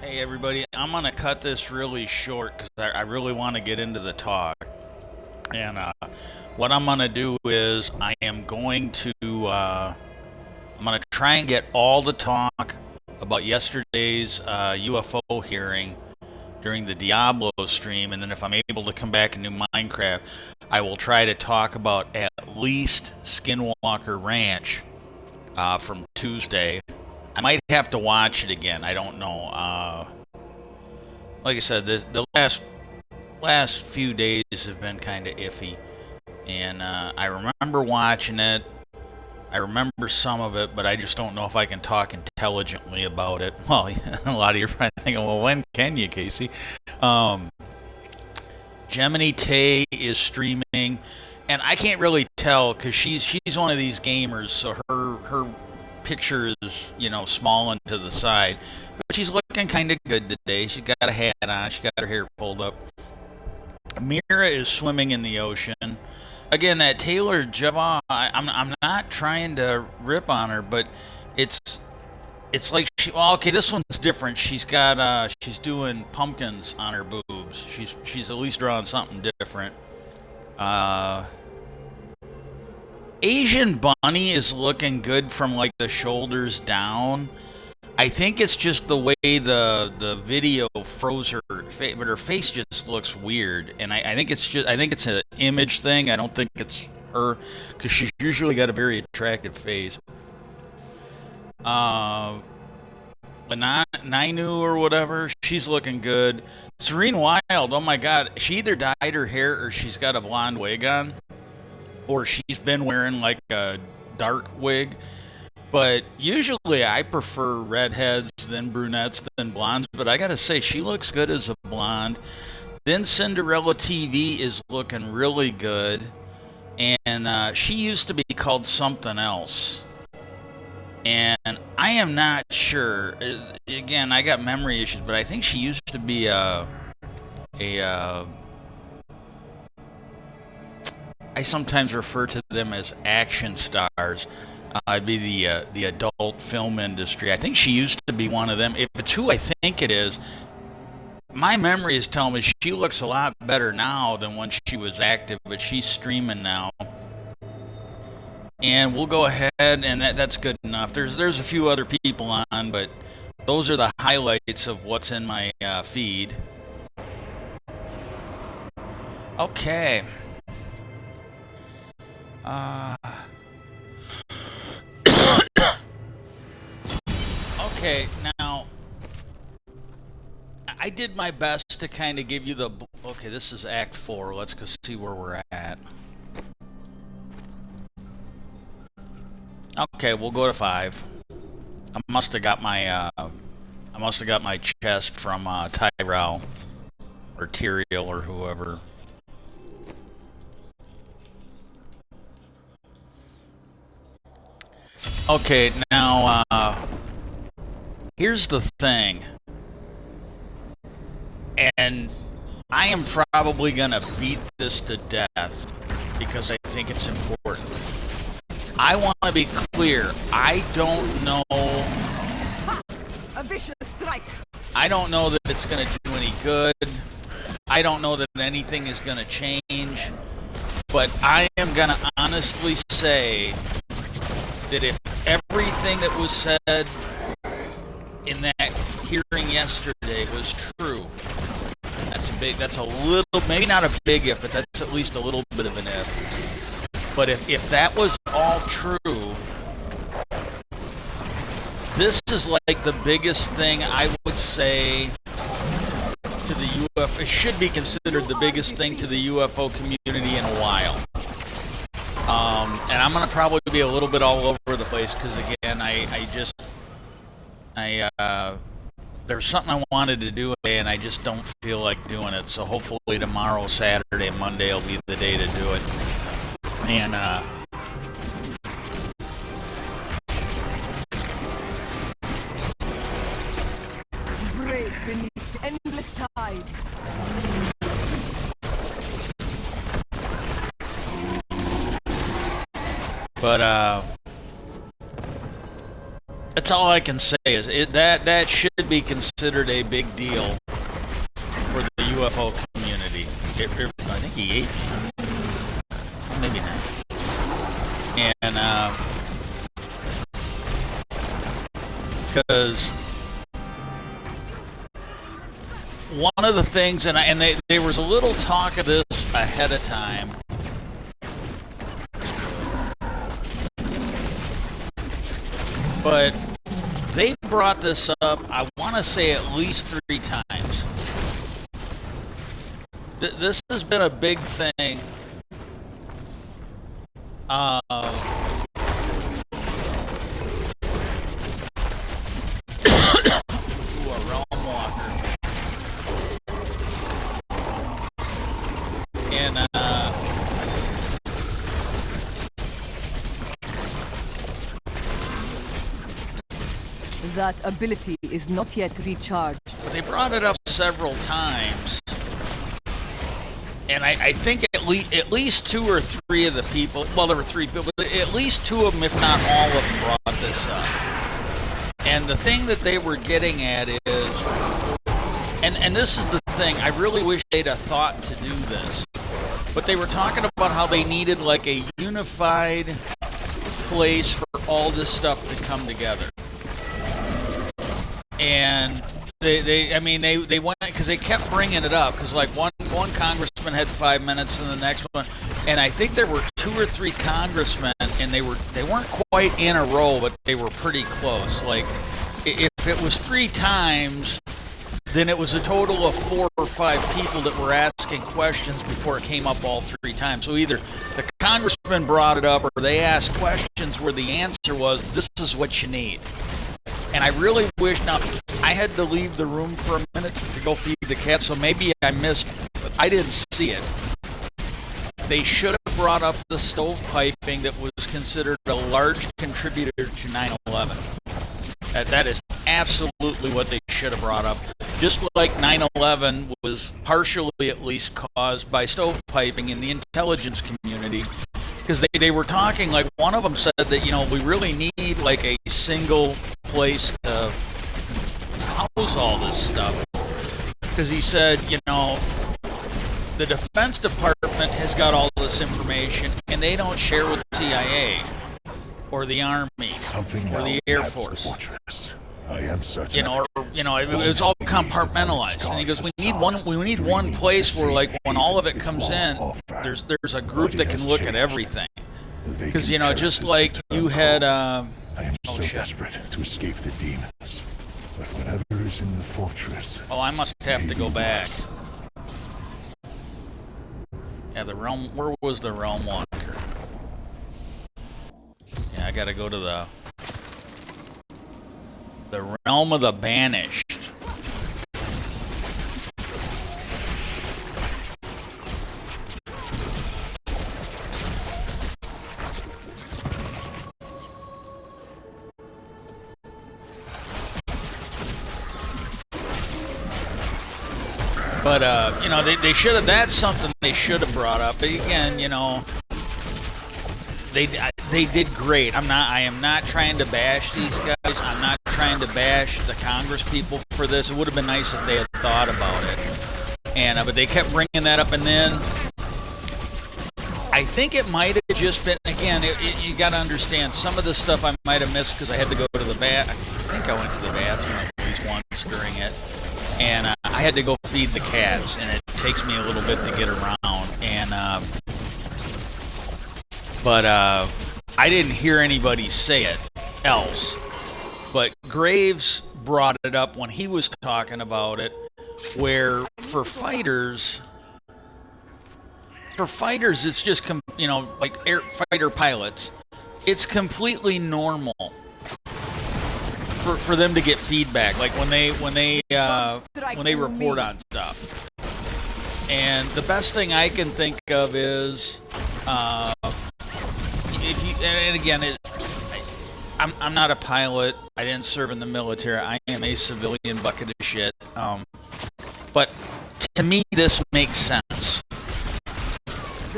Hey everybody, I'm gonna cut this really short because I really want to get into the talk. And what I'm gonna do is I'm gonna try and get all the talk about yesterday's UFO hearing during the Diablo stream, and then if I'm able to come back and do Minecraft, I will try to talk about at least Skinwalker Ranch from Tuesday. I might have to watch it again. I don't know. Like I said, the last few days have been kind of iffy, and I remember watching it. I remember some of it, but I just don't know if I can talk intelligently about it. Well, a lot of you are probably thinking, "Well, when can you, Casey?" Um, Gemini Tay is streaming, and I can't really tell because she's one of these gamers, so her picture is small and to the side, but she's looking kind of good today. She got a hat on, she got her hair pulled up. Mira is swimming in the ocean. Again, that Taylor Java, I'm not trying to rip on her, but it's like okay, this one's different. She's doing pumpkins on her boobs. She's at least drawing something different. Uh, Asian Bunny is looking good from like the shoulders down. I think it's just the way the video froze her face, but her face just looks weird. And I think it's an image thing. I don't think it's her because she's usually got a very attractive face. But not Nainu or whatever, she's looking good. Serene Wild, oh my God, she either dyed her hair or she's got a blonde wig on, or she's been wearing like a dark wig. But usually I prefer redheads, then brunettes, then blondes. But I gotta say, she looks good as a blonde. Then Cinderella TV is looking really good. And she used to be called something else. And I am not sure. Again, I got memory issues, but I think she used to be I sometimes refer to them as action stars. I'd be the adult film industry. I think she used to be one of them. If it's who I think it is, my memory is telling me she looks a lot better now than when she was active, but she's streaming now. And we'll go ahead, and that's good enough. There's a few other people on, but those are the highlights of what's in my feed. Okay. Okay, now I did my best to kind of give you the. Okay, this is Act 4. Let's go see where we're at. Okay, we'll go to 5. I must have got my chest from Tyrell or Tyrael or whoever. Okay, now here's the thing, and I am probably gonna beat this to death because I think it's important. I want to be clear. I don't know. A vicious strike. I don't know that it's gonna do any good. I don't know that anything is gonna change. But I am gonna honestly say that if everything that was said in that hearing yesterday was true, that's a little, maybe not a big if, but that's at least a little bit of an if. But if that was all true, this is like the biggest thing I would say to the UFO. It should be considered the biggest thing to the UFO community in a while. And I'm gonna probably be a little bit all over the place because again, there's something I wanted to do today and I just don't feel like doing it. So hopefully tomorrow, Saturday, Monday will be the day to do it. And Brave beneath endless tide. but That's all I can say is that should be considered a big deal for the UFO community. I think he ate me. Maybe not. And because one of the things, and there was a little talk of this ahead of time. But they brought this up, I want to say at least 3 times. This has been a big thing. Ooh, a realm walker. And that ability is not yet recharged. They brought it up several times, and I think at least 2 or 3 of the people, well, there were 3 people, but at least 2 of them, if not all of them, brought this up. And the thing that they were getting at is, and this is the thing, I really wish they'd have thought to do this, but they were talking about how they needed like a unified place for all this stuff to come together. And they went, because they kept bringing it up, because like one congressman had 5 minutes and the next one, and I think there were 2 or 3 congressmen, and they weren't quite in a row, but they were pretty close. Like if it was 3 times, then it was a total of 4 or 5 people that were asking questions before it came up all 3 times. So either the congressman brought it up, or they asked questions where the answer was, "This is what you need." And I really wish, now, I had to leave the room for a minute to go feed the cat, so maybe I missed, but I didn't see it. They should have brought up the stovepiping that was considered a large contributor to 9/11. That is absolutely what they should have brought up. Just like 9/11 was partially at least caused by stovepiping in the intelligence community. Because they were talking, like one of them said that, you know, we really need like a single place to house all this stuff. Because he said, you know, the Defense Department has got all this information and they don't share with the CIA or the Army or the Air Force. I am certain. It's all compartmentalized. And he goes, we need one place where, like, when all of it comes in, there's a group that can look at everything. Because, you know, just like you had I am so desperate to escape the demons. But whatever is in the fortress. Oh, I must have to go back. Yeah, the realm. Where was the realm walker? Yeah, I gotta go to the realm of the banished. But you know, they should have. That's something they should have brought up. But again, you know, they did great. I am not trying to bash these guys. I'm not trying to bash the Congress people for this. It would have been nice if they had thought about it. And but they kept bringing that up, and then I think it might have just been, again, you got to understand, some of this stuff I might have missed because I had to go to the bath. I think I went to the bathroom at least once during it. And I had to go feed the cats, and it takes me a little bit to get around. And but I didn't hear anybody say it else. But Graves brought it up when he was talking about it, where for fighters, it's just, you know, like fighter pilots, it's completely normal for them to get feedback, like when they report on stuff. And the best thing I can think of is, and again, I'm not a pilot. I didn't serve in the military. I am a civilian bucket of shit. But to me, this makes sense.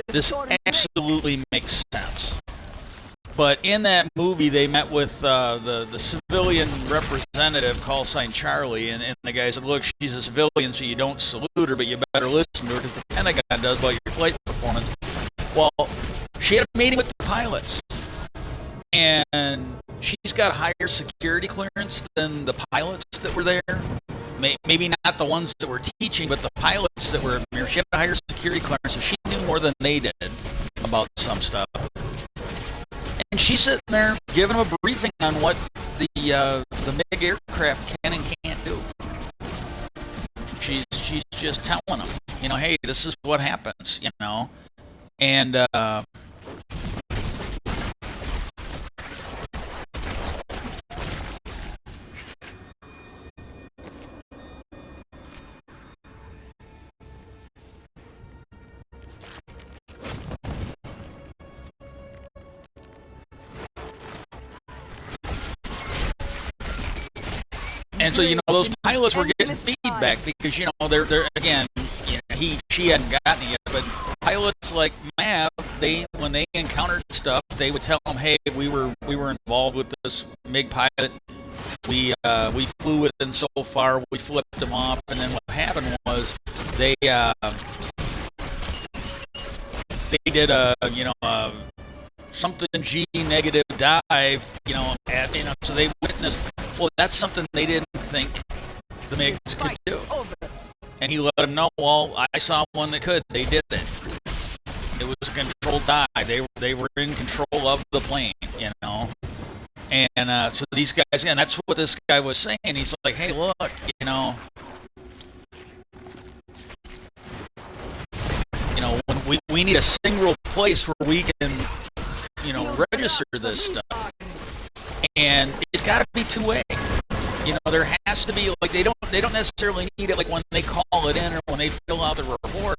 This absolutely makes sense. But in that movie, they met with the civilian representative, call sign Charlie, and the guy said, look, she's a civilian, so you don't salute her, but you better listen to her, because the Pentagon does about your flight performance. Well, she had a meeting with the pilots, and she's got higher security clearance than the pilots that were there. Maybe not the ones that were teaching, but the pilots that were there. She had a higher security clearance, so she knew more than they did about some stuff. And she's sitting there giving them a briefing on what the MiG aircraft can and can't do. She's just telling them, you know, hey, this is what happens, you know. And and so, you know, those pilots were getting feedback because, you know, they're again, you know, she hadn't gotten it yet, but pilots like Mav, when they encountered stuff, they would tell them, hey, we were involved with this MiG pilot. We flew with him so far, we flipped him off, and then what happened was they did a, you know, something G negative dive, you know, so they witnessed. Well, that's something they didn't think the MiGs could do. And he let them know, well, I saw one that could. They did it. It was a controlled dive. They were in control of the plane, you know. And so these guys, and that's what this guy was saying. He's like, hey, look, you know, when we need a single place where we can, you know, register this stuff. And it's got to be two-way. You know, there has to be, like, they don't necessarily need it like when they call it in or when they fill out the report,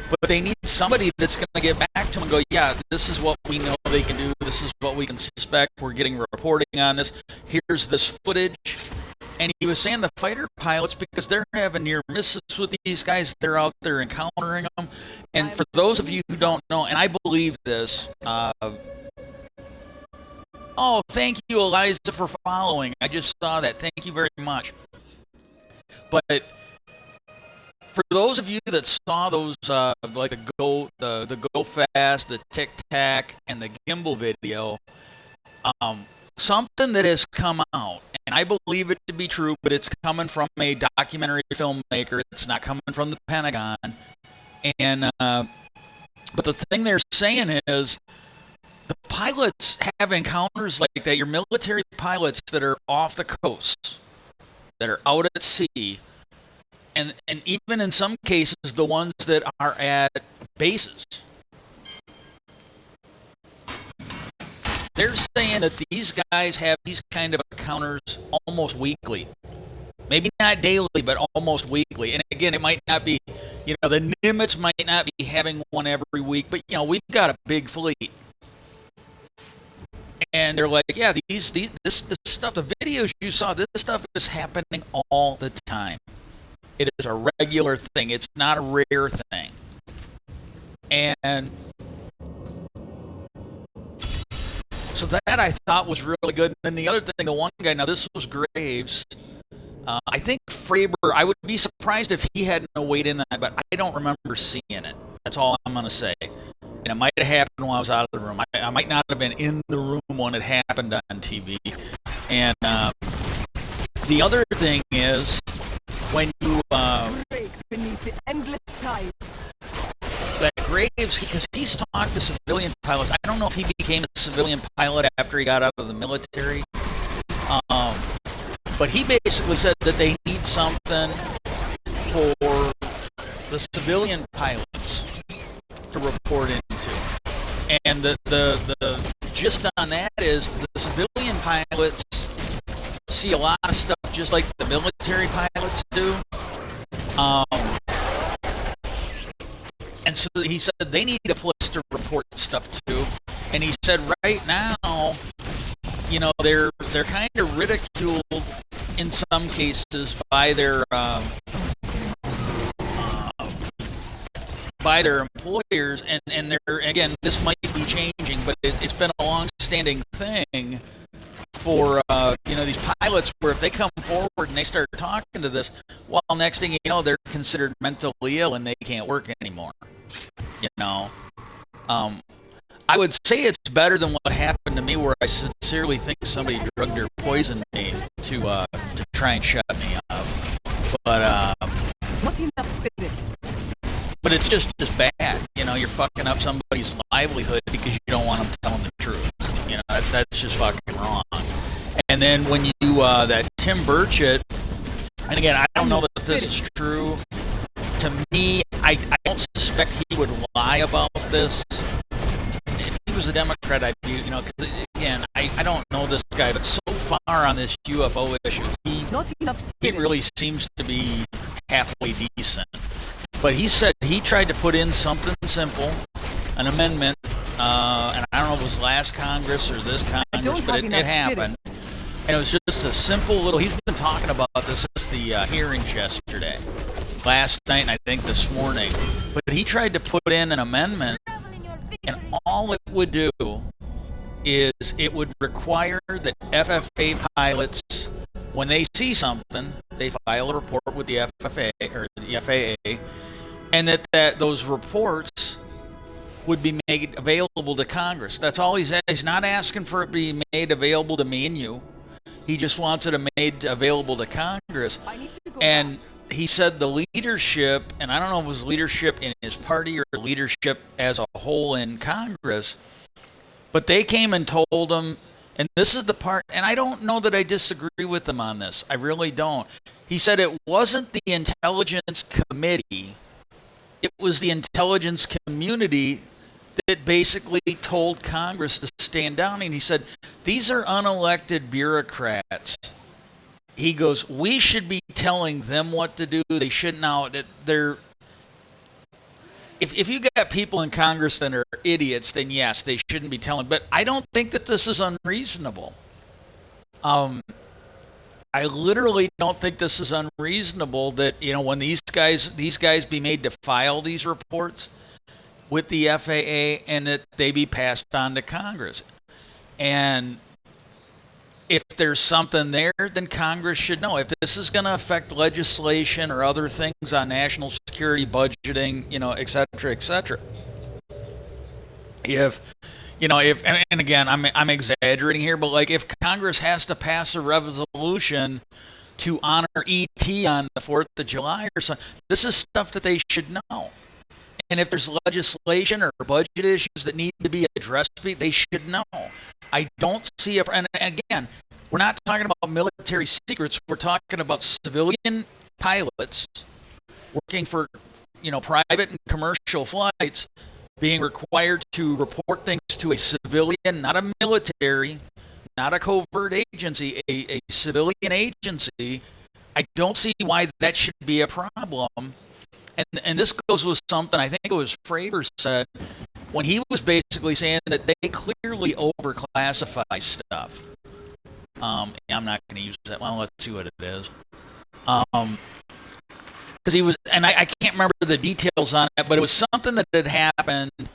but they need somebody that's going to get back to them and go, yeah, this is what we know they can do, this is what we can suspect, we're getting reporting on this, here's this footage. And he was saying the fighter pilots, because they're having near misses with these guys, they're out there encountering them. And for those of you who don't know, and I believe this, oh, thank you, Eliza, for following. I just saw that. Thank you very much. But for those of you that saw those, like the Go Fast, the Tic Tac, and the Gimbal video, something that has come out, and I believe it to be true, but it's coming from a documentary filmmaker. It's not coming from the Pentagon. And but the thing they're saying is, the pilots have encounters like that, your military pilots that are off the coast, that are out at sea, and even in some cases, the ones that are at bases. They're saying that these guys have these kind of encounters almost weekly. Maybe not daily, but almost weekly. And again, it might not be, you know, the Nimitz might not be having one every week, but, you know, we've got a big fleet. And they're like, yeah, this stuff, the videos you saw, this stuff is happening all the time. It is a regular thing. It's not a rare thing. And so that I thought was really good. And then the other thing, the one guy, now this was Graves. I think Fraber, I would be surprised if he hadn't weighed in that, but I don't remember seeing it. That's all I'm going to say. And it might have happened when I was out of the room. I might not have been in the room when it happened on TV. And the other thing is, when you beneath the endless tide. That Graves, because he's talked to civilian pilots. I don't know if he became a civilian pilot after he got out of the military. But he basically said that they need something for the civilian pilots to report into. And the gist on that is the civilian pilots see a lot of stuff just like the military pilots do. And so he said they need a place to report stuff to. And he said right now, you know, they're kind of ridiculed in some cases by their by their employers, and they're, again, this might be changing, but it's been a long-standing thing for these pilots, where if they come forward and they start talking to this, well, next thing you know, they're considered mentally ill and they can't work anymore. I would say it's better than what happened to me, where I sincerely think somebody drugged or poisoned me to try and shut me up. But Not enough spirit. but it's just as bad. You're fucking up somebody's livelihood because you don't want them telling the truth. That's just fucking wrong. And then when you that Tim Burchett, and again, I don't know that this is true. To me, I don't suspect he would lie about this. If he was a Democrat, I'd be, because again, I don't know this guy, but so far on this UFO issue, he really seems to be halfway decent. But he said he tried to put in something simple, an amendment, and I don't know if it was last Congress or this Congress, but it happened. And it was just a simple little, he's been talking about this since the hearings yesterday, last night, and I think this morning. But he tried to put in an amendment, and all it would do is it would require that FFA pilots, when they see something, they file a report with the FFA or the FAA, and that those reports would be made available to Congress. That's all he's not asking for it to be made available to me and you. He just wants it made available to Congress. And he said the leadership, and I don't know if it was leadership in his party or leadership as a whole in Congress, but they came and told him, and this is the part, and I don't know that I disagree with him on this. I really don't. He said it wasn't the intelligence committee, it was the intelligence community that basically told Congress to stand down. And he said, these are unelected bureaucrats. He goes, we should be telling them what to do. They shouldn't know that they're... If you got people in Congress that are idiots, then yes, they shouldn't be telling. But I don't think that this is unreasonable. I literally don't think this is unreasonable that, when these guys be made to file these reports with the FAA, and that they be passed on to Congress. And if there's something there, then Congress should know. If this is going to affect legislation or other things on national security, budgeting, et cetera, et cetera. If and again, I'm exaggerating here, but like if Congress has to pass a resolution to honor ET on the 4th of July or something, this is stuff that they should know. And if there's legislation or budget issues that need to be addressed, they should know. I don't see and again, we're not talking about military secrets. We're talking about civilian pilots working for, private and commercial flights being required to report things to a civilian, not a military, not a covert agency, a civilian agency. I don't see why that should be a problem. And this goes with something I think it was Fravor said when he was basically saying that they clearly overclassify stuff. I'm not going to use that. Well, let's see what it is. Because he was, and I can't remember the details on it, but it was something that had happened, and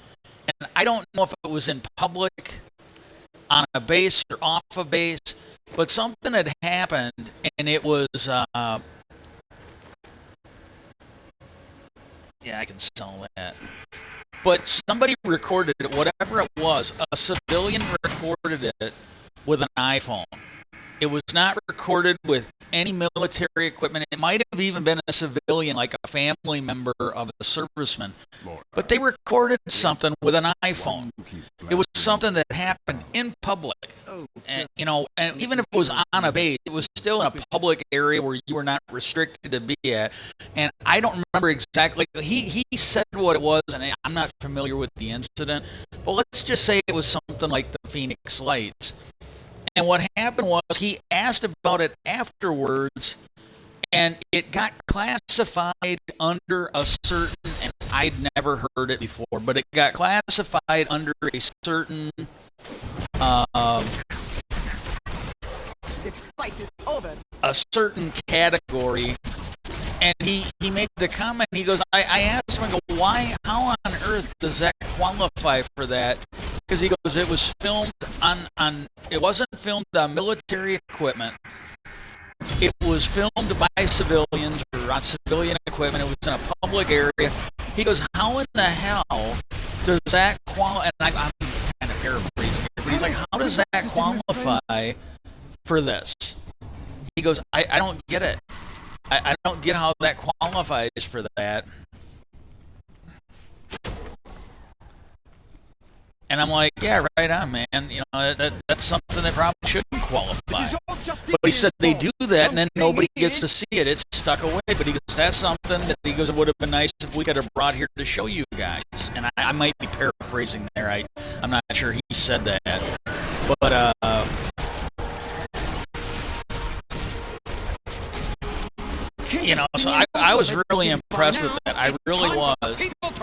I don't know if it was in public, on a base or off a base, but something had happened, and it was, yeah, I can sell that. But somebody recorded it, whatever it was, a civilian recorded it with an iPhone. It was not recorded with any military equipment. It might have even been a civilian, like a family member of a serviceman. But they recorded something with an iPhone. It was something that happened in public. And, and even if it was on a base, it was still in a public area where you were not restricted to be at. And I don't remember exactly. He said what it was, and I'm not familiar with the incident. But let's just say it was something like the Phoenix Lights. And what happened was he asked about it afterwards, and it got classified under a certain, and I'd never heard it before, but it got classified under a certain, this fight is over. a certain category And he made the comment, he goes, I asked him, I go, why, how on earth does that qualify for that? Because he goes, it was filmed on it wasn't filmed on military equipment. It was filmed by civilians or on civilian equipment. It was in a public area. He goes, how in the hell does that qualify? And I'm kind of paraphrasing here, but he's like, how does that qualify for this? He goes, I don't get it. I don't get how that qualifies for that. And I'm like, yeah, right on, man. You know, that's something that probably shouldn't qualify. But he said they do that, and then nobody gets to see it. It's stuck away. But he goes, that's something that he goes, it would have been nice if we could have brought here to show you guys. And I might be paraphrasing there. I'm not sure he said that. But you know, so I was really impressed with that. I really was.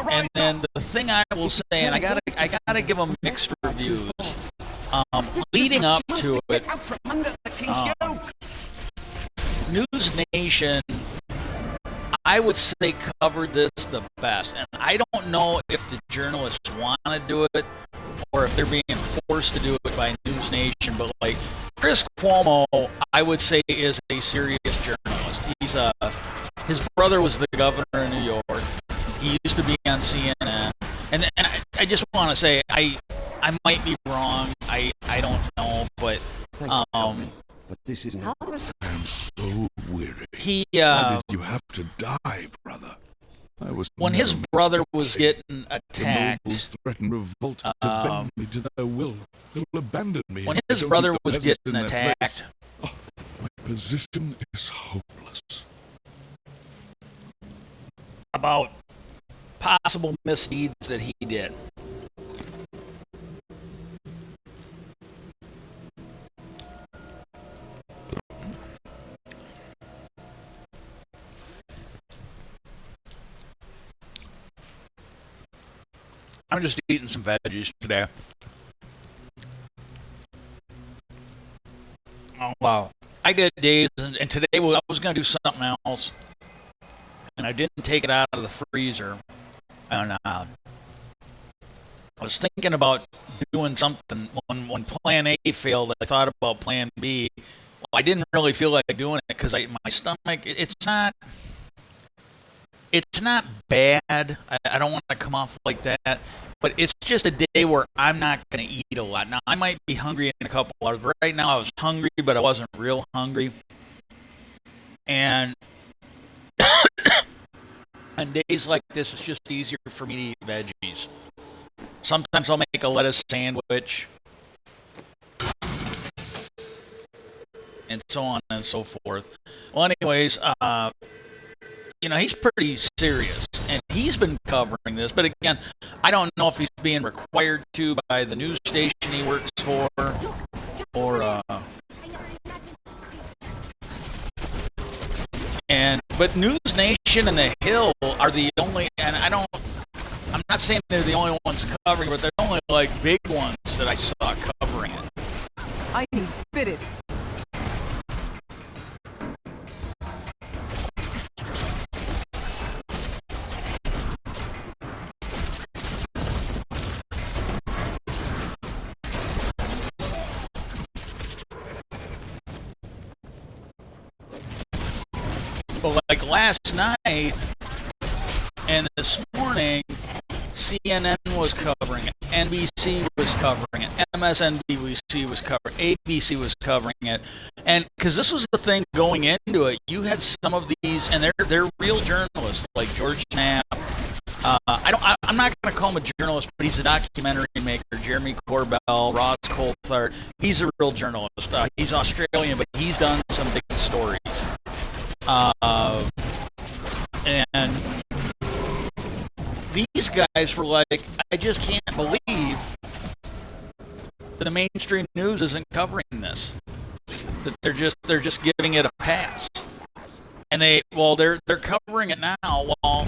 And then the thing I will say, and I gotta give them mixed reviews. Leading up to it, News Nation, I would say, covered this the best. And I don't know if the journalists want to do it or if they're being forced to do it by News Nation. But like Chris Cuomo, I would say, is a serious journalist. He's his brother was the governor of New York. He used to be on CNN. And I just want to say, I might be wrong. I don't know, but but this is I am so weary. he Why did you have to die, brother? I was when his never brother was getting The nobles attacked, threaten revolt to bend me to their will. They will abandon me. when if I his don't brother keep the was peasants getting in their place. attacked, Oh, my position is hopeless. about possible misdeeds that he did. I'm just eating some veggies today. Oh, wow. I get days, and today I was going to do something else, and I didn't take it out of the freezer. And I was thinking about doing something. When Plan A failed, I thought about Plan B. Well, I didn't really feel like doing it because my stomach, it's not bad. I don't want to come off like that. But it's just a day where I'm not going to eat a lot. Now, I might be hungry in a couple hours. But right now, I was hungry, but I wasn't real hungry. And on days like this, it's just easier for me to eat veggies. Sometimes I'll make a lettuce sandwich. And so on and so forth. Well, anyways, you know, he's pretty serious. And he's been covering this. But again, I don't know if he's being required to by the news station he works for. Or, but News Nation and The Hill are the only, and I'm not saying they're the only ones covering it, but they're only like big ones that I saw covering it. I need spirit. But like last night and this morning, CNN was covering it, NBC was covering it, MSNBC was covering it, ABC was covering it, and because this was the thing going into it, you had some of these, and they're real journalists like George Knapp. I'm not going to call him a journalist, but he's a documentary maker. Jeremy Corbell, Ross Coulthard. He's a real journalist. He's Australian, but he's done some big stories. And these guys were like, I just can't believe that the mainstream news isn't covering this. That they're just giving it a pass. And they're covering it now while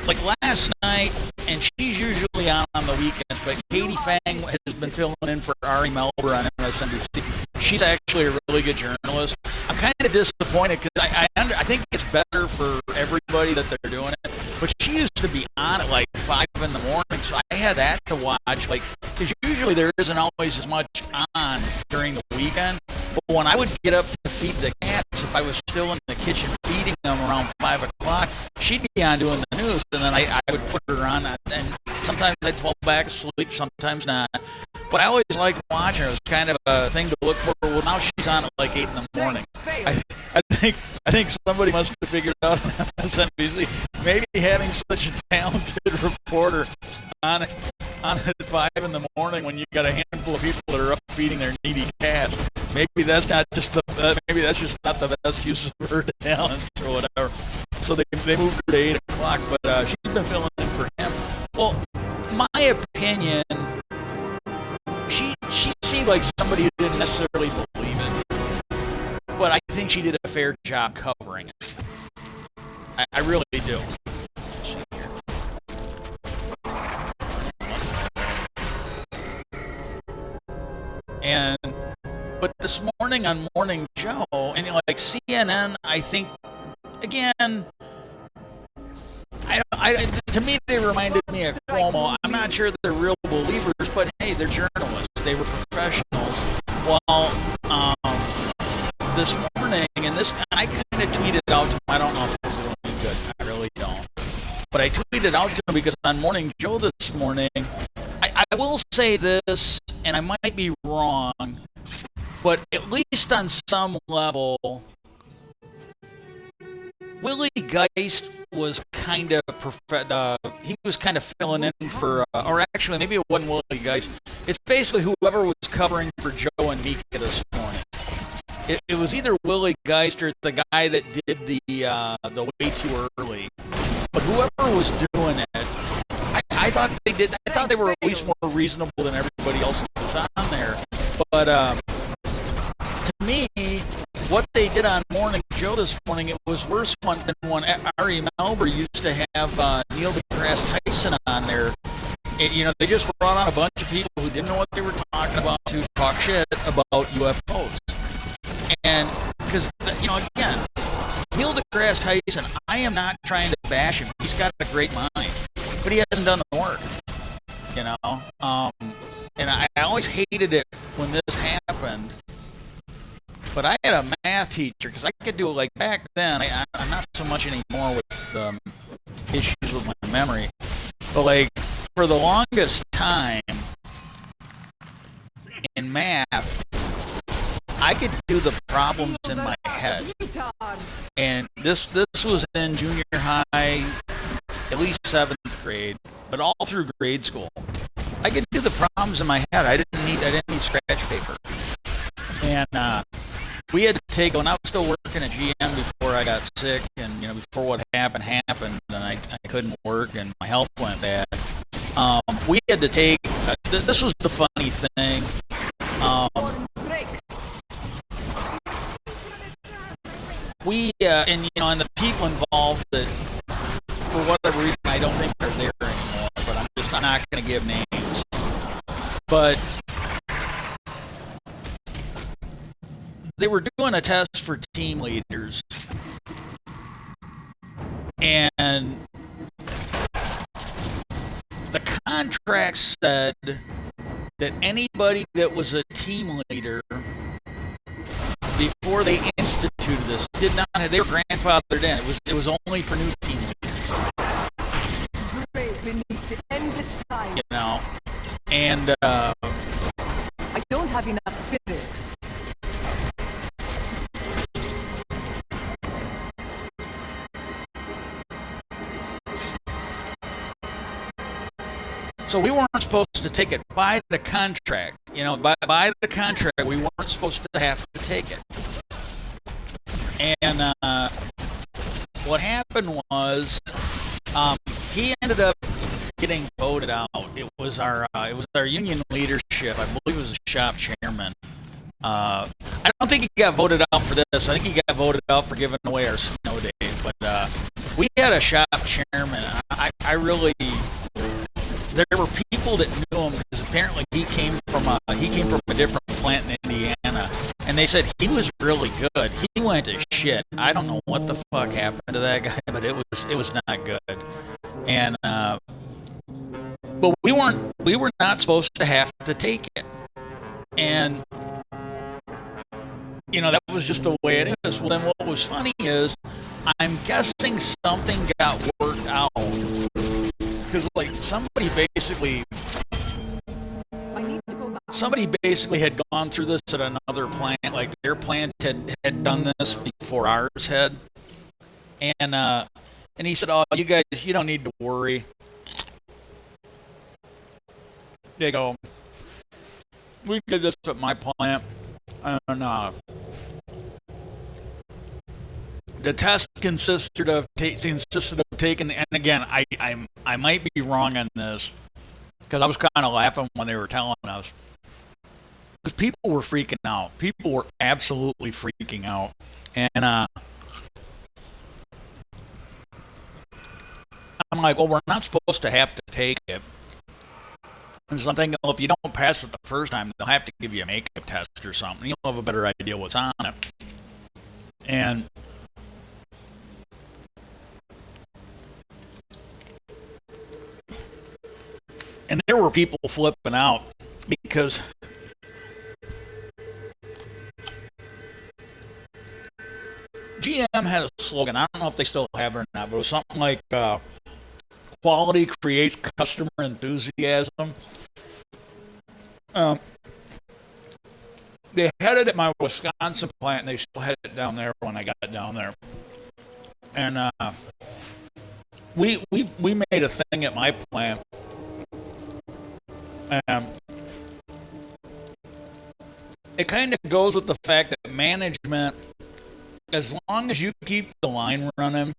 like last night, and she's usually on the weekends, but Katie Fang has been filling in for Ari Melber on MSNBC. She's actually a really good journalist. I'm kind of disappointed because I think it's better for everybody that they're doing it. But she used to be on at like 5 in the morning, so I had that to watch. Like, because usually there isn't always as much on during the weekend. But when I would get up to feed the cats, if I was still in the kitchen feeding them around 5 o'clock, she'd be on doing the news, and then I would put her on, and sometimes I'd fall back asleep, sometimes not. But I always liked watching her. It was kind of a thing to look for. Well, now she's on at like 8 in the morning. I think somebody must have figured out on MSNBC. Maybe having such a talented reporter on at 5 in the morning when you got a handful of people that are up feeding their needy cats. Maybe that's not just maybe that's just not the best use of her talents or whatever. So they moved her to 8 o'clock, but she's been filling in for him. Well, my opinion, she seemed like somebody who didn't necessarily believe it, but I think she did a fair job covering it. I really do. But this morning on Morning Joe, and like CNN, I think, again, to me they reminded me of Cuomo. I'm not sure they're real believers, but hey, they're journalists. They were professionals. Well, this morning, and I kind of tweeted out to him. I don't know if it's really good. I really don't. But I tweeted out to him because on Morning Joe this morning, I will say this, and I might be wrong, but at least on some level, Willie Geist was kind of he was kind of filling in for, or actually maybe it wasn't Willie Geist. It's basically whoever was covering for Joe and Mika this morning. It was either Willie Geist or the guy that did the way too early. But whoever was doing it, I thought they did. I thought they were at least more reasonable than everybody else that was on there. But to me, what they did on Morning Joe this morning, it was worse than when Ari Melber used to have Neil deGrasse Tyson on there. They just brought on a bunch of people who didn't know what they were talking about to talk shit about UFOs. And because, again, Neil deGrasse Tyson, I am not trying to bash him. He's got a great mind, but he hasn't done the work, And I always hated it when this happened. But I had a math teacher, because I could do it like back then. I'm not so much anymore with issues with my memory. But like for the longest time in math, I could do the problems in my head. And this was in junior high, at least 7th grade, but all through grade school. I could do the problems in my head. I didn't need scratch paper. And we had to take, when I was still working at GM before I got sick, and before what happened, and I couldn't work, and my health went bad. We had to take. This was the funny thing. And the people involved that, for whatever reason, I don't think they're there anymore. But I'm not going to give names. But they were doing a test for team leaders, and the contract said that anybody that was a team leader before they instituted this did not have, they were grandfathered in. It was only for new team leaders. And I don't have enough spirit. So we weren't supposed to take it by the contract. By the contract, we weren't supposed to have to take it. And what happened was, he ended up getting voted out. It was our union leadership. I believe it was the shop chairman. I don't think he got voted out for this. I think he got voted out for giving away our snow day. But we had a shop chairman. I really, there were people that knew him because apparently he came from a different plant in Indiana, and they said he was really good. He went to shit. I don't know what the fuck happened to that guy, but it was not good. And but we were not supposed to have to take it. And you know, that was just the way it is. Well, then what was funny is, I'm guessing something got worked out. Because, like, somebody basically had gone through this at another plant. Like, their plant had done this before ours had. And he said, oh, you guys, you don't need to worry. They go, we did this at my plant. And the test consisted of taking, and again, I might be wrong on this, because I was kind of laughing when they were telling us, because people were freaking out. People were absolutely freaking out, and I'm like, well, we're not supposed to have to take it. And so I'm thinking, well, if you don't pass it the first time, they'll have to give you a makeup test or something. You'll have a better idea what's on it. And there were people flipping out because GM had a slogan. I don't know if they still have it or not, but it was something like quality creates customer enthusiasm. They had it at my Wisconsin plant, and they still had it down there when I got down there. And we made a thing at my plant. It kind of goes with the fact that management, as long as you keep the line running,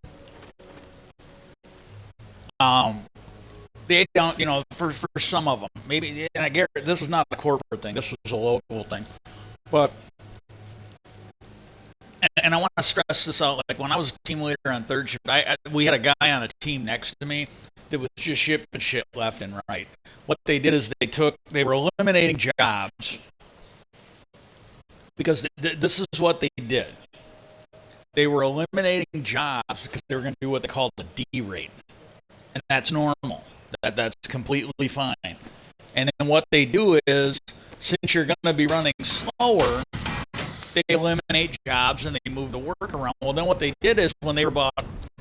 they don't, you know, for some of them, maybe, and I get this was not a corporate thing, this was a local thing, but, and I want to stress this out, like when I was team leader on third shift, we had a guy on the team next to me that was just shipping shit left and right. What they did is they were eliminating jobs, because this is what they did. They were eliminating jobs because they were going to do what they called the D rate. And that's normal. That's completely fine. And then what they do is, since you're going to be running slower, they eliminate jobs and they move the work around. Well, then what they did is, when they were about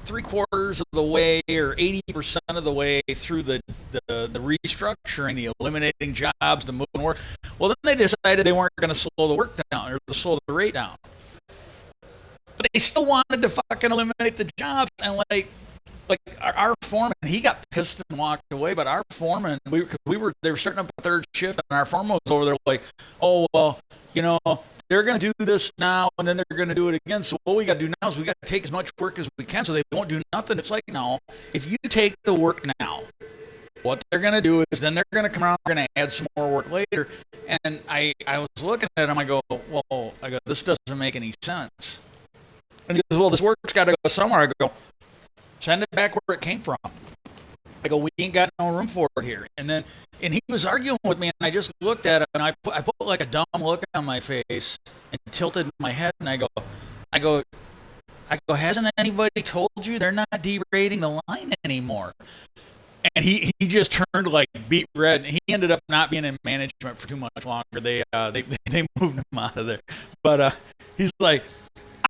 3/4 of the way or 80% of the way through the restructuring, the eliminating jobs, the moving work, well, then they decided they weren't going to slow the work down or slow the rate down. But they still wanted to fucking eliminate the jobs, and like our foreman, he got pissed and walked away. But our foreman, they were starting up a third shift, and our foreman was over there like, oh well, you know, they're going to do this now, and then they're going to do it again. So what we got to do now is we got to take as much work as we can, so they won't do nothing. It's like, no, if you take the work now, what they're going to do is then they're going to come around, they're going to add some more work later. And I was looking at him, I go, this doesn't make any sense. And he goes, well, this work's got to go somewhere. I go, send it back where it came from. I go, we ain't got no room for it here. And he was arguing with me, and I just looked at him, and I put like a dumb look on my face and tilted my head, and I go, hasn't anybody told you they're not derating the line anymore? And he just turned like beet red, and he ended up not being in management for too much longer. They moved him out of there. But he's like,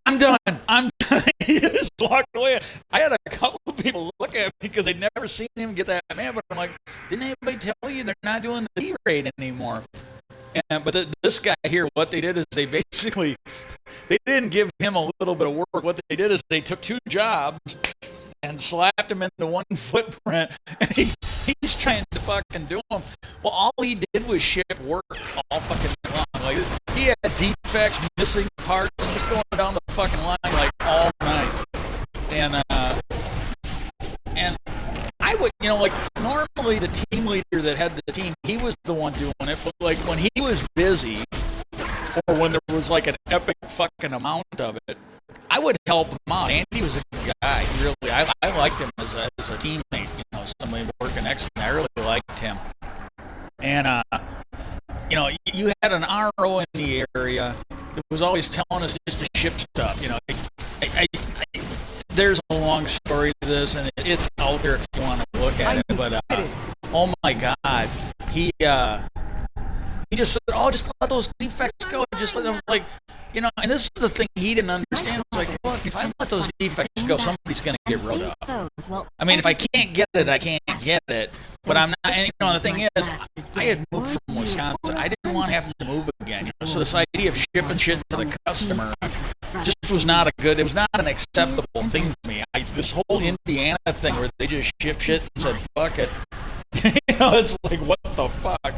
I'm done. He just walked away. I had a couple of people look at me because they'd never seen him get that mad. But I'm like, didn't anybody tell you they're not doing the D-rate anymore? But this guy here, what they did is they didn't give him a little bit of work. What they did is they took 2 jobs and slapped him into one footprint, and he's trying to fucking do them. Well, all he did was ship work all fucking long. Like, he had defects, missing parts, just going down the fucking line like all night. And I would, you know, like normally the team leader that had the team, he was the one doing it, but like when he was busy when there was like an epic fucking amount of it, I would help him out. Andy was a good guy. Really, I liked him as a teammate. You know, somebody working next to me. I really liked him. And you know, you had an RO in the area that was always telling us just to ship stuff. You know, there's a long story to this, and it's out there if you want to look at it. But oh my God, he just said, "Oh, just let those defects go." Just let them, like, you know. And this is the thing he didn't understand. It's like, look, if I let those defects go, somebody's gonna get rid of. I mean, if I can't get it, I can't get it. But I'm not. And, you know, the thing is, I had moved from Wisconsin. I didn't want to have to move again. You know? So this idea of shipping shit to the customer just was not a good. It was not an acceptable thing to me. This whole Indiana thing where they just ship shit and said fuck it. You know, it's like, what the fuck?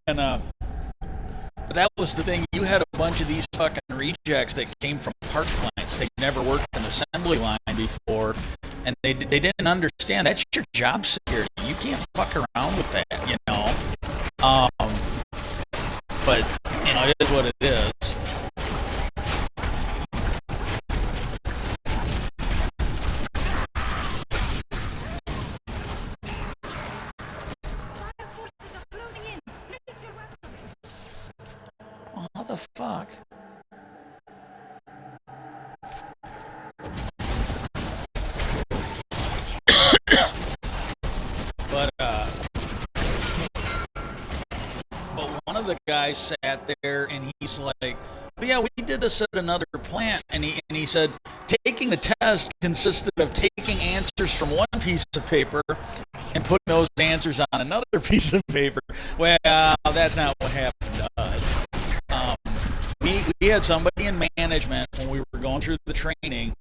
And but that was the thing. You had a bunch of these fucking rejects that came from part plants. They never worked an assembly line before, and they didn't understand that's your job security. You can't fuck around with that, you know. But you know, it is what it is. How the fuck? But one of the guys sat there and he's like, "But yeah, we did this at another plant," and he said taking the test consisted of taking answers from one piece of paper and putting those answers on another piece of paper. Well, that's not what happened to us. We had somebody in management when we were going through the training,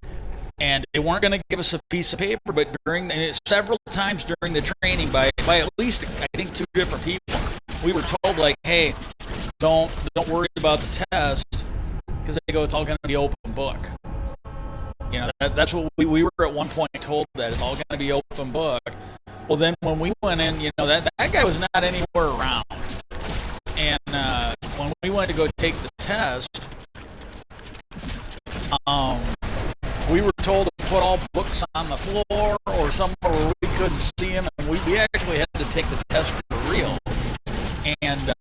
and they weren't going to give us a piece of paper, but several times during the training by at least, I think, 2 different people, we were told, like, hey, don't worry about the test, because they go, it's all going to be open book. You know, that's what we were at one point told, that it's all going to be open book. Well, then when we went in, you know, that guy was not anywhere around. And when we went to go take the test, we were told to put all books on the floor or somewhere where we couldn't see them, and we actually had to take the test for real. And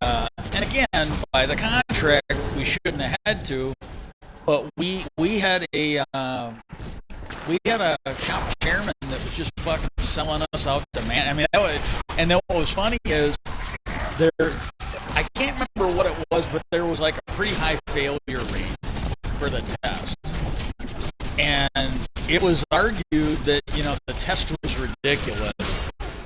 again, by the contract, we shouldn't have had to, but we had a shop chairman that was just fucking selling us out to man. I mean, and then what was funny is I can't remember what it was, but there was like a pretty high failure rate for the test. And it was argued that, you know, the test was ridiculous.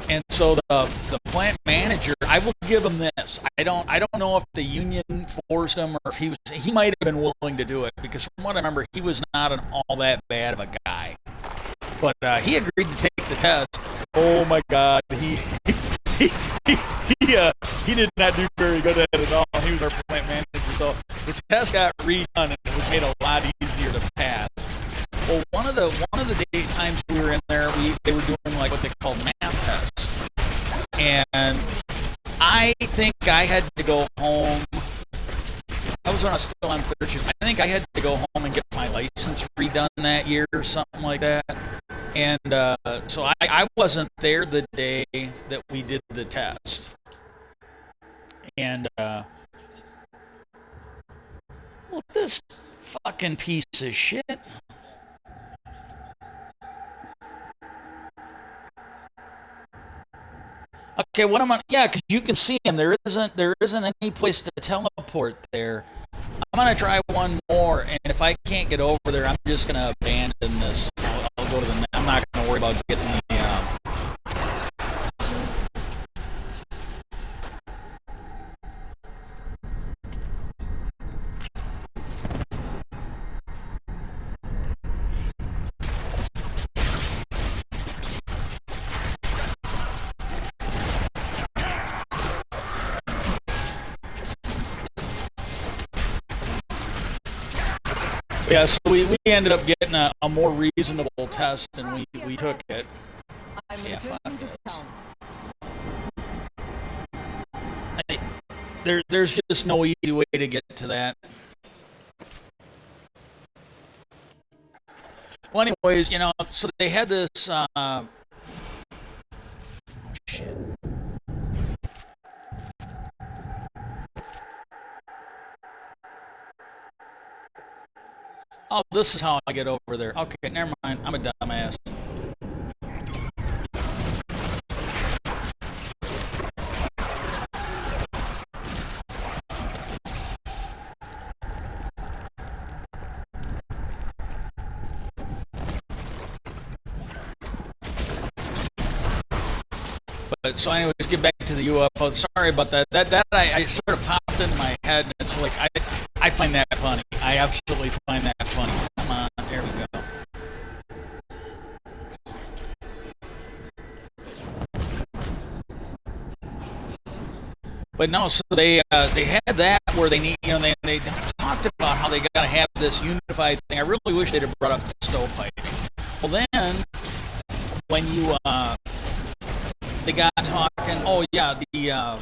And so the plant manager, I will give him this. I don't know if the union forced him or if he might have been willing to do it, because from what I remember, he was not all that bad of a guy. But he agreed to take the test. Oh my God, he did not do very good at it at all. He was our plant manager, so the test got redone and it was made a lot easier to pass. Well, one of the times we were in there, they were doing like what they call math tests, and I think I had to go home. That was when I was still on third shift. I think I had to go home and get my license redone that year or something like that. And so I wasn't there the day that we did the test. And well, this fucking piece of shit. Okay, what am I? Yeah, because you can see him. There isn't any place to teleport there. I'm gonna try one more, and if I can't get over there, I'm just gonna abandon this. I'll go to the. I'm not gonna worry about getting the. Yeah, so we ended up getting a more reasonable test, and we took it. Yeah, fuck this. Hey, there's just no easy way to get to that. Well, anyways, you know, so they had this. Shit. Oh, this is how I get over there. Okay, never mind. I'm a dumbass. But so anyways, get back to the UFO. Sorry about that. That I sort of popped in my head. And it's like I find that funny. I absolutely find that funny. Come on, there we go. But no, so they had that where they need, you know, they talked about how they got to have this unified thing. I really wish they'd have brought up the stovepipe. Well, then when you they got talking. Oh yeah, the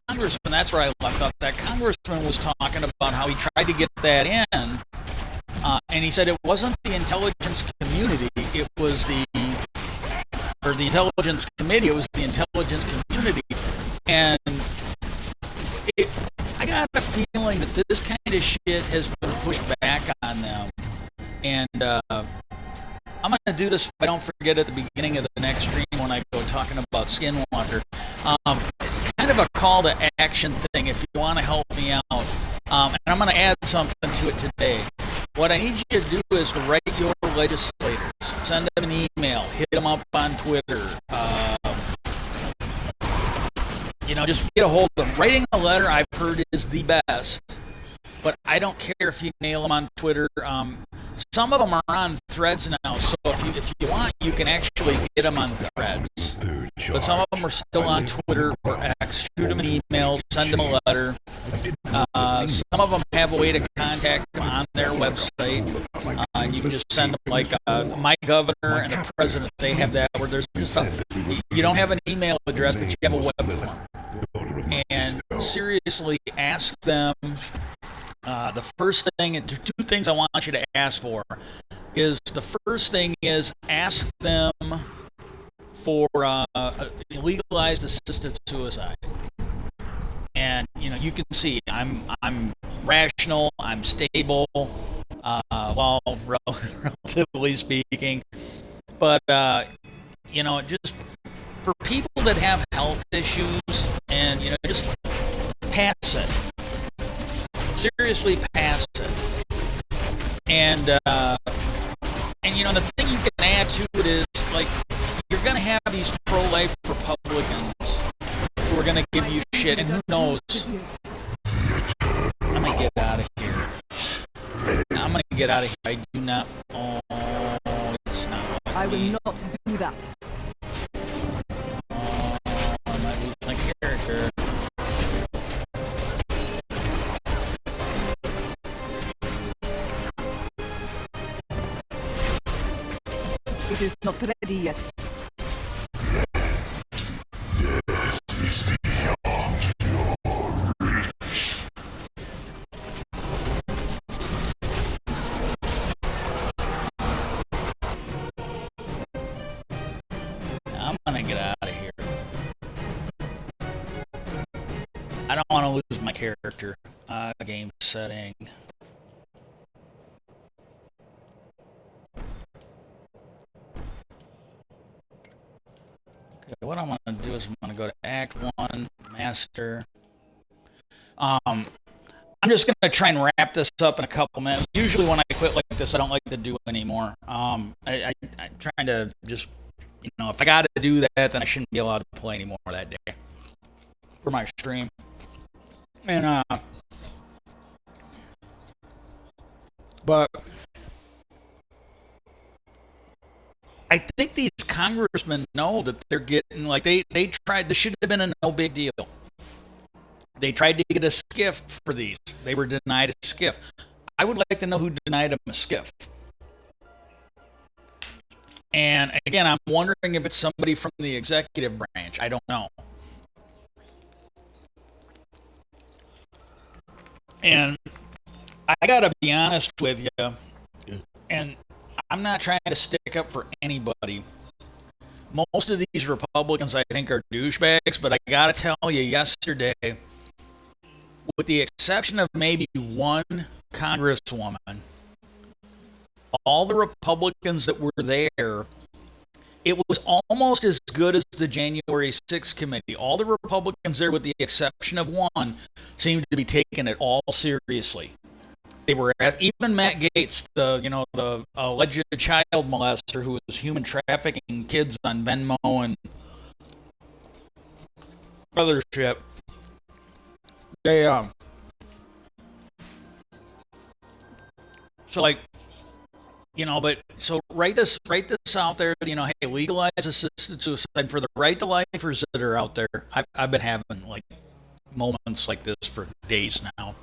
congressman. That's where I left off. That congressman was talking about how he tried to get that in, and he said it wasn't the intelligence community. It was the intelligence committee. It was the intelligence community, and I got a feeling that this kind of shit has been pushed back on them, and I'm going to do this if I don't forget at the beginning of the next stream when I go talking about Skinwalker. It's kind of a call to action thing if you want to help me out. And I'm going to add something to it today. What I need you to do is to write your legislators. Send them an email. Hit them up on Twitter. You know, just get a hold of them. Writing a letter, I've heard, is the best. But I don't care if you nail them on Twitter. Some of them are on threads now, so if you want, you can actually get them on threads. But some of them are still on Twitter or X. Shoot them an email, send them a letter. Some of them have a way to contact them on their website. You can just send them, like, my governor and the president, they have that, where there's just you don't have an email address, but you have a web form. And seriously, ask them. The first thing, and two things I want you to ask for, is the first thing is ask them for legalized assisted suicide. And you know, you can see I'm rational, I'm stable, well, relatively speaking, but you know, just for people that have health issues, and you know, just pass it. Seriously, pass it. And you know, the thing you can add to it is, like, you're gonna have these pro-life Republicans who are gonna give you shit, and who knows? I'm gonna get out of here. I'm gonna get out of here. I do not. Oh, it's not. I will not do that. Oh, I might lose my character. It is not ready yet. I'm gonna get out of here. I don't want to lose my character. Game setting. Okay, what I'm gonna do is I'm gonna go to Act 1, Master. I'm just gonna try and wrap this up in a couple minutes. Usually when I quit like this, I don't like to do anymore. I'm trying to just, you know, if I gotta do that, then I shouldn't be allowed to play anymore that day for my stream. And but I think these congressmen know that they're getting, like, they tried, this should have been a no big deal. They tried to get a skiff for these. They were denied a skiff. I would like to know who denied them a skiff. And again, I'm wondering if it's somebody from the executive branch. I don't know. And I gotta be honest with you, and I'm not trying to stick up for anybody. Most of these Republicans, I think, are douchebags, but I gotta tell you, yesterday, with the exception of maybe one congresswoman, all the Republicans that were there, it was almost as good as the January 6th committee. All the Republicans there, with the exception of one, seemed to be taking it all seriously. They were even Matt Gaetz, the alleged child molester who was human trafficking kids on Venmo and other shit. They so like but so write this out there. Hey, legalize assisted suicide for the right to lifers that are out there. I've been having like moments like this for days now,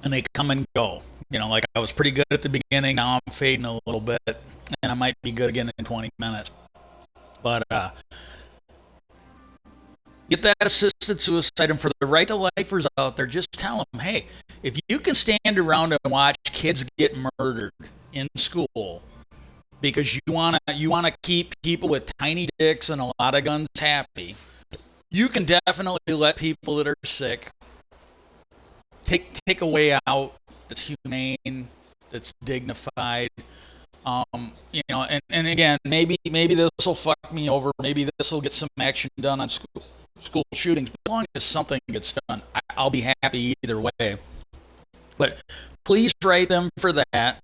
and they come and go. Like I was pretty good at the beginning. Now I'm fading a little bit, and I might be good again in 20 minutes. But get that assisted suicide, and for the right to lifers out there, just tell them, hey, if you can stand around and watch kids get murdered in school because you wanna keep people with tiny dicks and a lot of guns happy, you can definitely let people that are sick take a way out that's humane, that's dignified. And again, maybe this will fuck me over. Maybe this will get some action done on school shootings. As long as something gets done, I'll be happy either way. But please write them for that,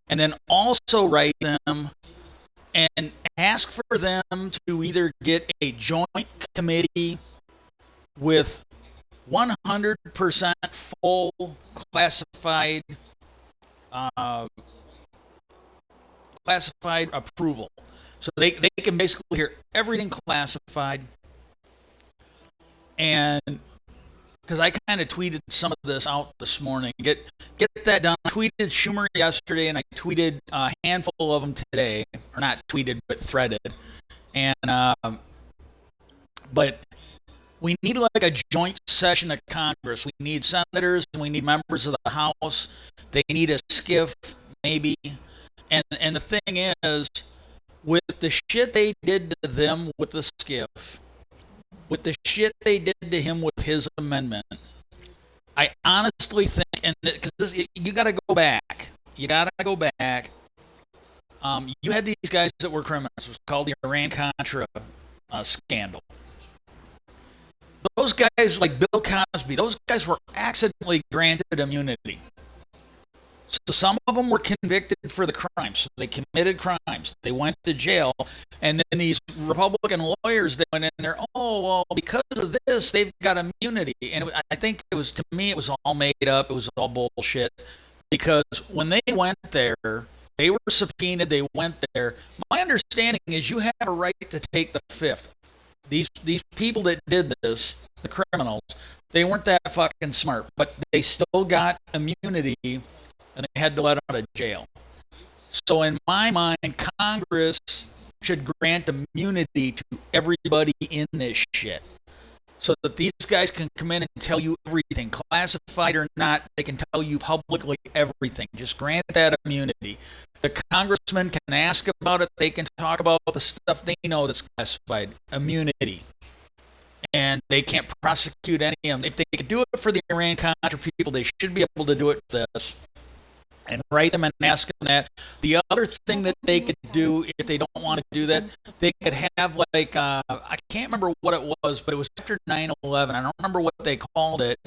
and then also write them and ask for them to either get a joint committee with 100% full classified approval. So they can basically hear everything classified. And because I kind of tweeted some of this out this morning, get that done. I tweeted Schumer yesterday, and I tweeted a handful of them today, or not tweeted, but threaded. And but we need like a joint session of Congress. We need senators, and we need members of the House. They need a skiff, maybe. And the thing is, with the shit they did to them with the skiff, with the shit they did to him with his amendment, I honestly think, and because you got to go back. You had these guys that were criminals. It was called the Iran-Contra scandal. Those guys, like Bill Cosby, those guys were accidentally granted immunity. So some of them were convicted for the crimes. So they committed crimes. They went to jail. And then these Republican lawyers, they went in there, oh, well, because of this, they've got immunity. And I think to me, it was all made up. It was all bullshit. Because when they went there, they were subpoenaed. They went there. My understanding is you have a right to take the fifth. These people that did this, the criminals, they weren't that fucking smart. But they still got immunity, and they had to let out of jail. So in my mind, Congress should grant immunity to everybody in this shit, so that these guys can come in and tell you everything, classified or not. They can tell you publicly everything. Just grant that immunity. The congressmen can ask about it. They can talk about the stuff they know that's classified. Immunity. And they can't prosecute any of them. If they could do it for the Iran-Contra people, they should be able to do it for this. And write them and ask them that. The other thing that they could do, if they don't want to do that, they could have like, I can't remember what it was, but it was after 9/11. I don't remember what they called it,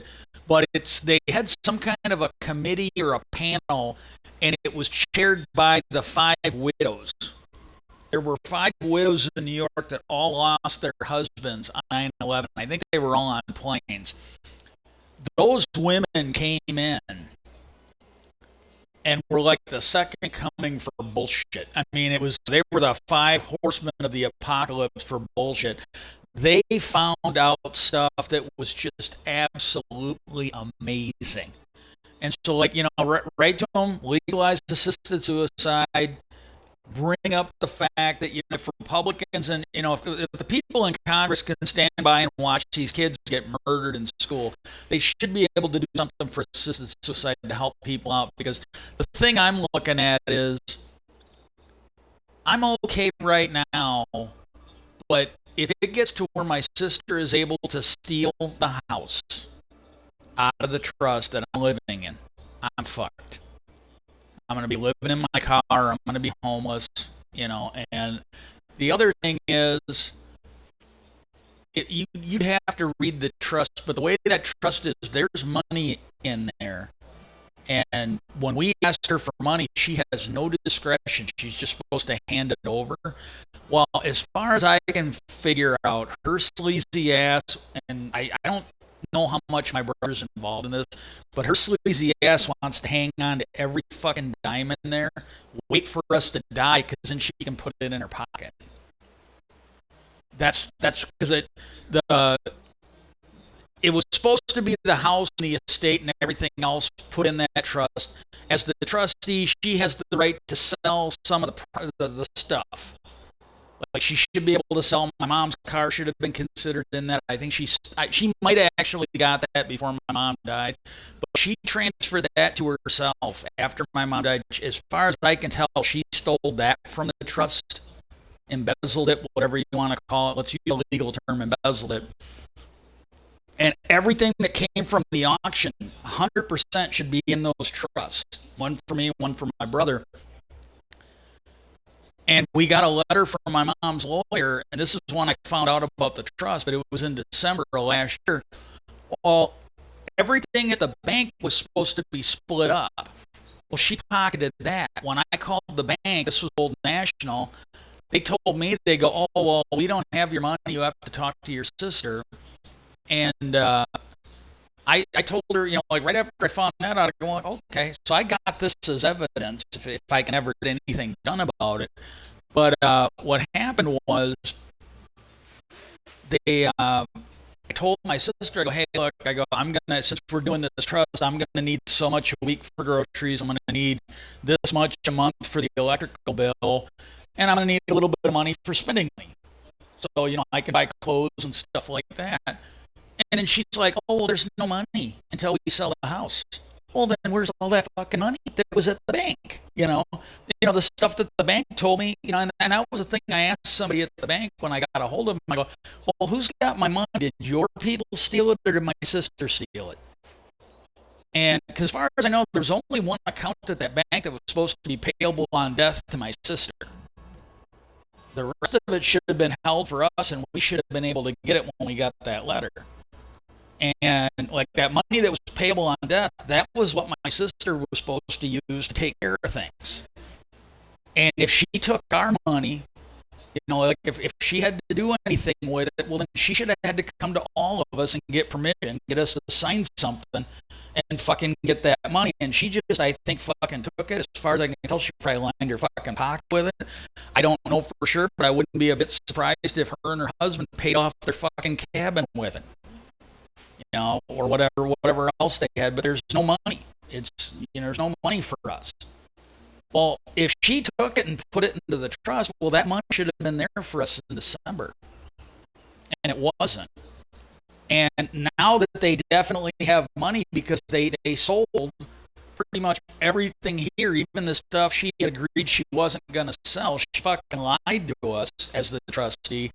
but they had some kind of a committee or a panel, and it was chaired by the 5 widows. There were 5 widows in New York that all lost their husbands on 9/11. I think they were all on planes. Those women came in and were like the second coming for bullshit. I mean, they were the 5 horsemen of the apocalypse for bullshit. They found out stuff that was just absolutely amazing. And so, like, write to them, legalize assisted suicide, bring up the fact that, if Republicans and, if the people in Congress can stand by and watch these kids get murdered in school, they should be able to do something for assisted suicide to help people out. Because the thing I'm looking at is, I'm okay right now, but if it gets to where my sister is able to steal the house out of the trust that I'm living in, I'm fucked. I'm going to be living in my car. I'm going to be homeless, And the other thing is, you'd have to read the trust, but the way that trust is, there's money in there. And when we asked her for money, she has no discretion. She's just supposed to hand it over. Well, as far as I can figure out, her sleazy ass, and I don't know how much my brother's involved in this, but her sleazy ass wants to hang on to every fucking dime in there, wait for us to die, because then she can put it in her pocket. That's because it was supposed to be the house and the estate and everything else put in that trust. As the trustee, she has the right to sell some of the stuff. Like, she should be able to sell. My mom's car should have been considered in that. I think she might have actually got that before my mom died, but she transferred that to herself after my mom died. As far as I can tell, she stole that from the trust, embezzled it, whatever you want to call it. Let's use a legal term, embezzled it. And everything that came from the auction, 100% should be in those trusts. One for me, one for my brother. And we got a letter from my mom's lawyer, and this is when I found out about the trust, but it was in December of last year. Well, everything at the bank was supposed to be split up. Well, she pocketed that. When I called the bank, this was Old National, they told me, they go, oh, well, we don't have your money. You have to talk to your sister. And I told her, right after I found that out, I go, okay, so I got this as evidence if I can ever get anything done about it. But what happened was, I told my sister, I go, hey, look, since we're doing this trust, I'm gonna need so much a week for groceries. I'm gonna need this much a month for the electrical bill, and I'm gonna need a little bit of money for spending money. So, I can buy clothes and stuff like that. And then she's like, oh, well, there's no money until we sell the house. Well, then where's all that fucking money that was at the bank? The stuff that the bank told me, and that was the thing I asked somebody at the bank when I got a hold of them. I go, well, who's got my money? Did your people steal it, or did my sister steal it? And because as far as I know, there's only one account at that bank that was supposed to be payable on death to my sister. The rest of it should have been held for us, and we should have been able to get it when we got that letter. And like that money that was payable on death, that was what my sister was supposed to use to take care of things. And if she took our money, like if she had to do anything with it, well, then she should have had to come to all of us and get permission, get us to sign something, and fucking get that money. And she just, I think, fucking took it. As far as I can tell, she probably lined her fucking pocket with it. I don't know for sure, but I wouldn't be a bit surprised if her and her husband paid off their fucking cabin with it. Or whatever else they had, but there's no money. There's no money for us. Well, if she took it and put it into the trust, well, that money should have been there for us in December. And it wasn't. And now that they definitely have money because they sold pretty much everything here, even the stuff she had agreed she wasn't going to sell, she fucking lied to us as the trustee.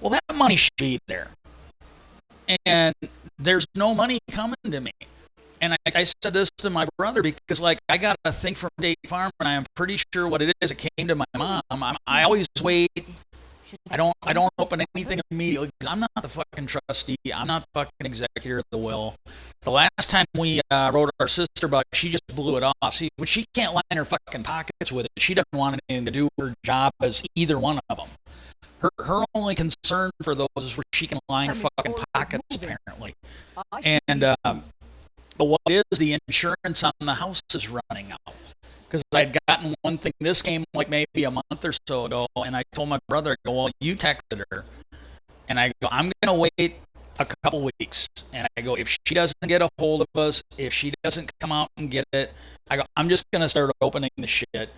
Well, that money should be there. And there's no money coming to me. And I said this to my brother because, I got a thing from State Farm, and I am pretty sure what it is. It came to my mom. I always wait. I don't open anything immediately because I'm not the fucking trustee. I'm not the fucking executor of the will. The last time we wrote our sister about it, she just blew it off. See, when she can't line her fucking pockets with it, she doesn't want anything to do with her job as either one of them. Her only concern for those is where she can line her fucking pockets, apparently. And but what is the insurance on the house is running out. Because I'd gotten one thing, this came maybe a month or so ago, and I told my brother, I go, well, you texted her. And I go, I'm going to wait a couple weeks. And I go, if she doesn't get a hold of us, if she doesn't come out and get it, I go, I'm just going to start opening the shit.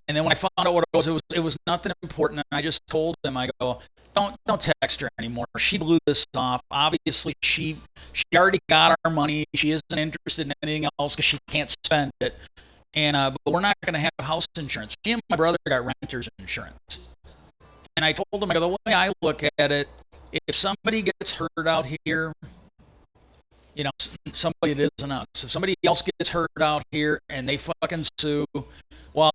And then when I found out what it was nothing important. And I just told them, I go, don't text her anymore. She blew this off. Obviously, she already got our money. She isn't interested in anything else because she can't spend it. And but we're not going to have house insurance. Me and my brother got renter's insurance. And I told him, I go, the way I look at it, if somebody gets hurt out here, you know, somebody that isn't us. If somebody else gets hurt out here and they fucking sue, well,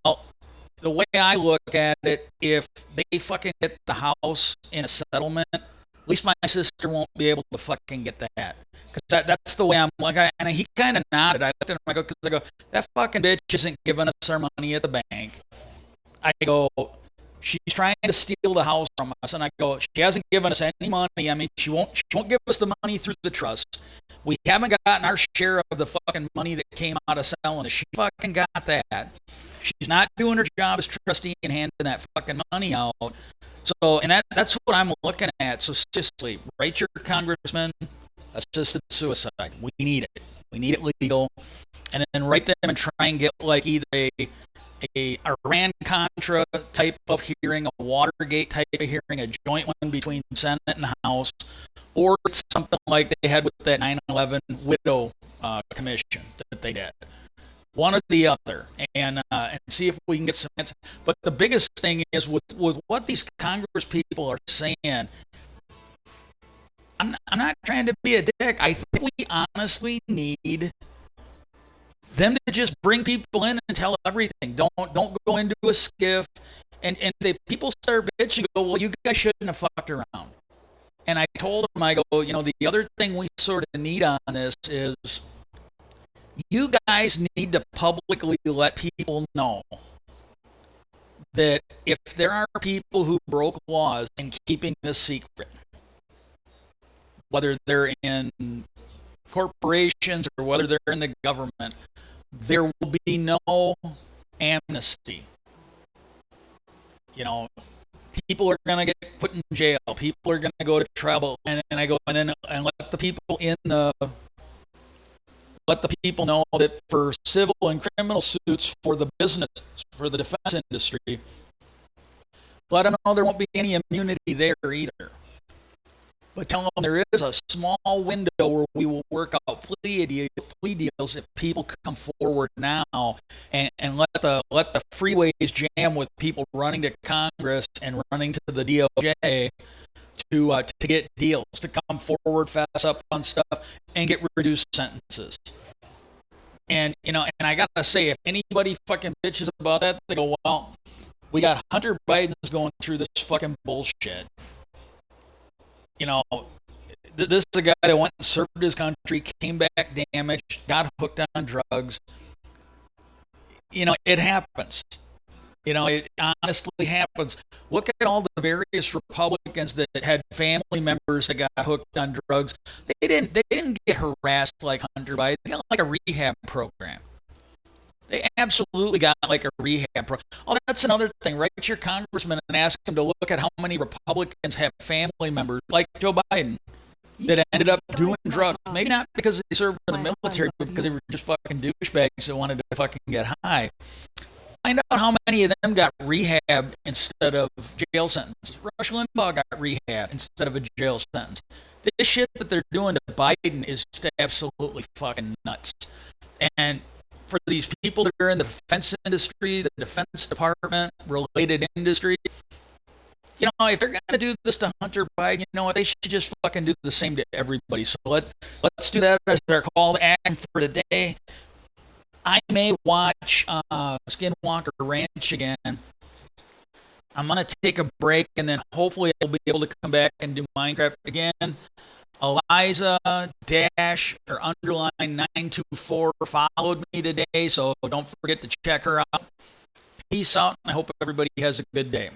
the way I look at it, if they fucking get the house in a settlement, at least my sister won't be able to fucking get that. Because that's the way I'm like. And he kind of nodded. I looked at him, I go, that fucking bitch isn't giving us our money at the bank. I go, she's trying to steal the house from us. And I go, she hasn't given us any money. I mean, she won't give us the money through the trust. We haven't gotten our share of the fucking money that came out of selling it. She fucking got that. She's not doing her job as trustee and handing that fucking money out. So, and that's what I'm looking at. So seriously, write your congressman assisted suicide. We need it. We need it legal. And then write them and try and get like either a Iran-Contra type of hearing, a Watergate type of hearing, a joint one between Senate and House, or it's something like they had with that 9/11 widow commission that they did. One or the other, and see if we can get some answers. But the biggest thing is with what these Congress people are saying, I'm not trying to be a dick. I think we honestly need them to just bring people in and tell everything. Don't go into a skiff. And if people start bitching, go, well, you guys shouldn't have fucked around. And I told them, I go, you know, the other thing we sort of need on this is you guys need to publicly let people know that if there are people who broke laws in keeping this secret, whether they're in corporations or whether they're in the government, there will be no amnesty. You know, people are going to get put in jail. People are going to go to trouble. And I go, and let the people let the people know that for civil and criminal suits for the business, for the defense industry, let them know there won't be any immunity there either. But tell them there is a small window where we will work out plea deals if people come forward now and let the freeways jam with people running to Congress and running to the DOJ to get deals, to come forward, fess up on stuff, and get reduced sentences. And you know, and I gotta say, if anybody fucking bitches about that, they go, well, we got Hunter Biden's going through this fucking bullshit. You know, this is a guy that went and served his country, came back damaged, got hooked on drugs. You know, it happens. You know, it honestly happens. Look at all the various Republicans that had family members that got hooked on drugs. They didn't get harassed like Hunter Biden. They got like a rehab program. They absolutely got like a rehab program. Oh, that's another thing. Write your congressman and ask him to look at how many Republicans have family members like Joe Biden that ended up doing drugs. Maybe not because they served in the military, but because they were just fucking douchebags that wanted to fucking get high. Find out how many of them got rehab instead of jail sentences. Rush Limbaugh got rehab instead of a jail sentence. This shit that they're doing to Biden is just absolutely fucking nuts. And for these people that are in the defense industry, the Defense Department related industry, you know, if they're going to do this to Hunter Biden, you know what, they should just fucking do the same to everybody. So let's do that as our call to action for today. I may watch Skinwalker Ranch again. I'm going to take a break, and then hopefully I'll be able to come back and do Minecraft again. Eliza dash or underline 924 followed me today, so don't forget to check her out. Peace out, and I hope everybody has a good day.